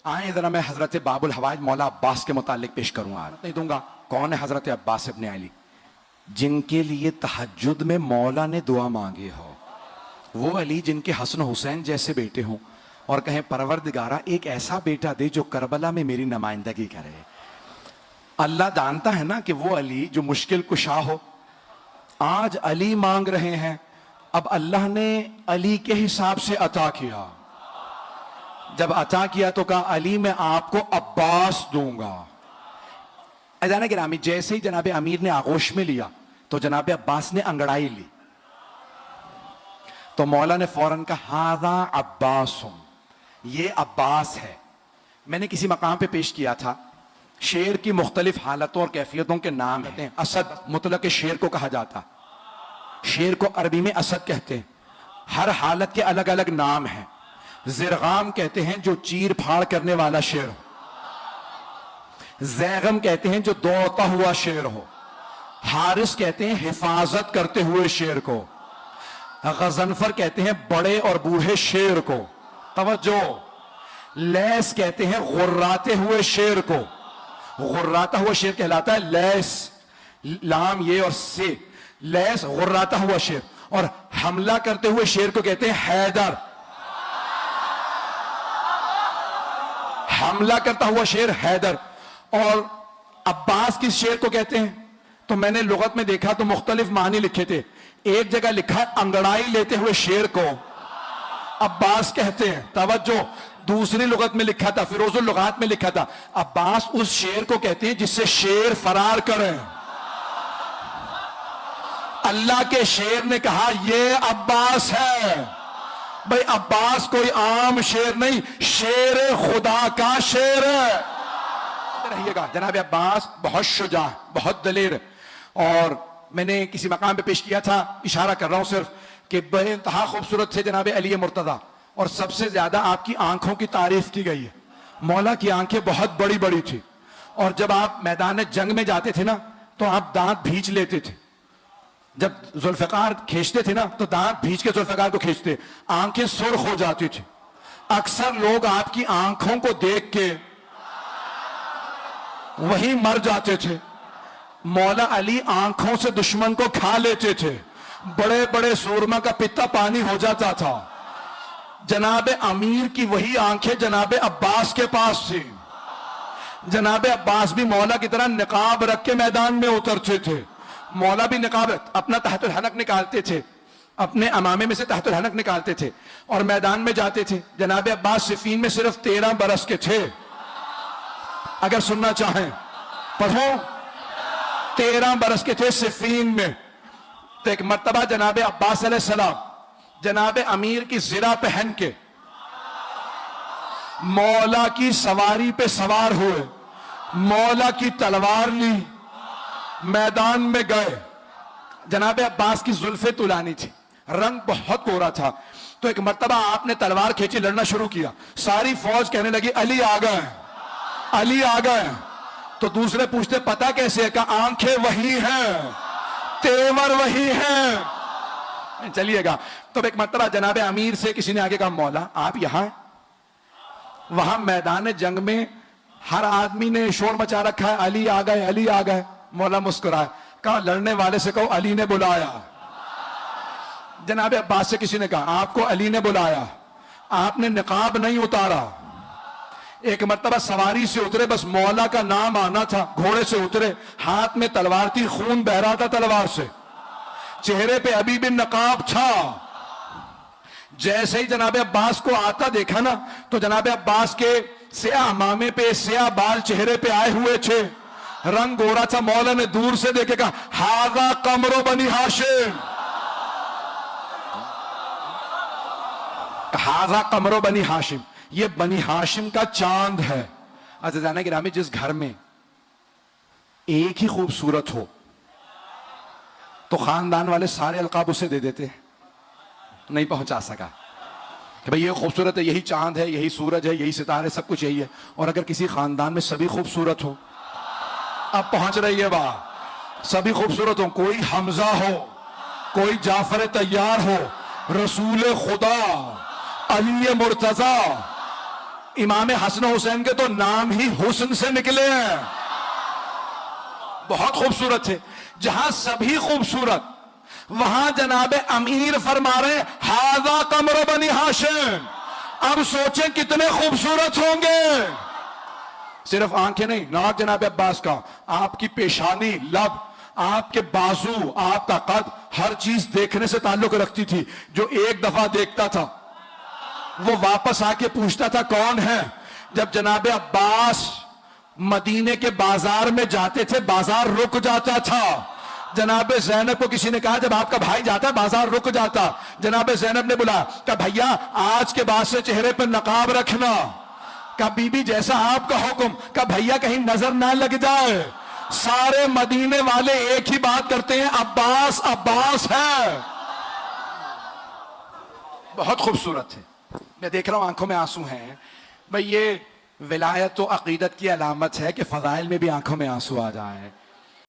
آئیں ذرا میں حضرت باب الحوائج مولا عباس کے متعلق پیش کروں آج نہیں دوں گا. کون ہے حضرت عباس ابن علی؟ جن کے لیے تہجد میں مولا نے دعا مانگی ہو. وہ علی جن کے حسن حسین جیسے بیٹے ہوں اور کہیں پروردگارہ ایک ایسا بیٹا دے جو کربلا میں میری نمائندگی کرے. اللہ جانتا ہے نا کہ وہ علی جو مشکل کشا ہو. آج علی مانگ رہے ہیں, اب اللہ نے علی کے حساب سے عطا کیا. جب عطا کیا تو کہا علی میں آپ کو عباس دوں گا. اذان گرامی, جیسے ہی جناب امیر نے آغوش میں لیا تو جناب عباس نے انگڑائی لی تو مولا نے فوراً کہا ہاذا عباس, یہ عباس ہے. میں نے کسی مقام پہ پیش کیا تھا, شیر کی مختلف حالتوں اور کیفیتوں کے نام ہیں. اسد مطلق شیر کو کہا جاتا, شیر کو عربی میں اسد کہتے ہیں. ہر حالت کے الگ الگ نام ہیں. زرغام کہتے ہیں جو چیر پھاڑ کرنے والا شیر ہو. زیغم کہتے ہیں جو دوڑتا ہوا شیر ہو. حارس کہتے ہیں حفاظت کرتے ہوئے شیر کو. غضنفر کہتے ہیں بڑے اور بوڑھے شیر کو. توجہ, لیس کہتے ہیں غراتے ہوئے شیر کو. غراتا ہوا شیر کہلاتا ہے لیس, لام یہ اور سے, لیس غراتا ہوا شیر. اور حملہ کرتے ہوئے شیر کو کہتے ہیں حیدر. حملہ کرتا ہوا شیر حیدر. اور عباس کس شیر کو کہتے ہیں؟ تو میں نے لغت میں دیکھا تو مختلف معنی لکھے تھے. ایک جگہ لکھا ہے انگڑائی لیتے ہوئے شیر کو عباس کہتے ہیں. توجہ, دوسری لغت میں لکھا تھا, فیروز اللغات میں لکھا تھا عباس اس شیر کو کہتے ہیں جس سے شیر فرار کرے. اللہ کے شیر نے کہا یہ عباس ہے. بھئی عباس کوئی عام شیر نہیں, شیر خدا کا شیر ہے. رہیے گا, جناب عباس بہت شجاع, بہت دلیر. اور میں نے کسی مقام پہ پیش کیا تھا, اشارہ کر رہا ہوں صرف, کہ بے انتہا خوبصورت تھے جناب علی مرتضیٰ, اور سب سے زیادہ آپ کی آنکھوں کی تعریف کی گئی ہے. مولا کی آنکھیں بہت بڑی بڑی تھی, اور جب آپ میدان جنگ میں جاتے تھے نا تو آپ دانت بھینچ لیتے تھے. جب ذوالفقار کھینچتے تھے نا تو دانت بھینچ کے ذوالفقار کو کھینچتے, آنکھیں سرخ ہو جاتی تھی. اکثر لوگ آپ کی آنکھوں کو دیکھ کے وہی مر جاتے تھے. مولا علی آنکھوں سے دشمن کو کھا لیتے تھے. بڑے بڑے سورما کا پتا پانی ہو جاتا تھا. جناب امیر کی وہی آنکھیں جناب عباس کے پاس تھی. جناب عباس بھی مولا کی طرح نقاب رکھ کے میدان میں اترتے تھے. مولا بھی نقاب اپنا تحت الحلق نکالتے تھے, اپنے امامے میں سے تحت الحلق نکالتے تھے اور میدان میں جاتے تھے. جناب عباس صفین میں صرف 13 برس کے تھے. اگر سننا چاہیں پڑھو, 13 برس کے تھے صفین میں. تو ایک مرتبہ جناب عباس علیہ السلام جناب امیر کی زرہ پہن کے مولا کی سواری پہ سوار ہوئے, مولا کی تلوار لی, میدان میں گئے. جناب عباس کی زلفیں طولانی تھی, رنگ بہت گورا تھا. تو ایک مرتبہ آپ نے تلوار کھینچی, لڑنا شروع کیا. ساری فوج کہنے لگی علی آ گئے, علی آ گئے. تو دوسرے پوچھتے پتہ کیسے ہے؟ کہا آنکھیں وہی ہیں, تیور وہی ہیں. چلیے گا. تو ایک مرتبہ جناب امیر سے کسی نے آگے کہا مولا آپ یہاں ہیں؟ وہاں میدان جنگ میں ہر آدمی نے شور مچا رکھا ہے علی آ گئے, علی آ گئے. مولا مسکرائے, کہا لڑنے والے سے کہو علی نے بلایا. جناب عباس سے کسی نے کہا آپ کو علی نے بلایا, آپ نے نقاب نہیں اتارا. ایک مرتبہ سواری سے اترے, بس مولا کا نام آنا تھا, گھوڑے سے اترے, ہاتھ میں تلوار تھی, خون بہ رہا تھا تلوار سے, چہرے پہ ابھی بھی نقاب تھا. جیسے ہی جناب عباس کو آتا دیکھا نا تو جناب عباس کے سیاہ امامے پہ سیاہ بال چہرے پہ آئے ہوئے تھے, رنگ گورا تھا. مولا نے دور سے دیکھے کہا ہاذا قمر بنی ہاشم, ہاذا قمر بنی ہاشم, یہ بنی ہاشم کا چاند ہے. عزیزانہ گرامی, جس گھر میں ایک ہی خوبصورت ہو تو خاندان والے سارے القاب اسے دے دیتے, نہیں پہنچا سکا کہ بھئی یہ خوبصورت ہے, یہی چاند ہے, یہی سورج ہے, یہی ستارے, سب کچھ یہی ہے. اور اگر کسی خاندان میں سبھی خوبصورت ہو, اب پہنچ رہی ہے بات, سبھی خوبصورت ہو, کوئی حمزہ ہو, کوئی جعفر طیار ہو, رسول خدا علی مرتضیٰ امام حسن حسین کے تو نام ہی حسن سے نکلے ہیں. بہت خوبصورت تھے. جہاں سبھی خوبصورت وہاں جناب امیر فرما رہے ھذا قمر بنی ہاشم. اب سوچیں کتنے خوبصورت ہوں گے. صرف آنکھیں نہیں، ناک جناب عباس کا، آپ کی پیشانی، لب، آپ کے بازو، آپ کا قد، ہر چیز دیکھنے سے تعلق رکھتی تھی. جو ایک دفعہ دیکھتا تھا وہ واپس آ کے پوچھتا تھا کون ہے. جب جناب عباس مدینے کے بازار میں جاتے تھے بازار رک جاتا تھا. جناب زینب کو کسی نے کہا جب آپ کا بھائی جاتا ہے بازار رک جاتا. جناب زینب نے بولا کہ بھیا آج کے بعد سے چہرے پر نقاب رکھنا. کہ بی بی جیسا آپ کا حکم. کہ بھیا کہیں نظر نہ لگ جائے. سارے مدینے والے ایک ہی بات کرتے ہیں عباس عباس ہے. بہت خوبصورت ہے. میں دیکھ رہا ہوں آنکھوں میں آنسو ہیں. بھئی یہ ولایت و عقیدت کی علامت ہے کہ فضائل میں بھی آنکھوں میں آنسو آ جائیں.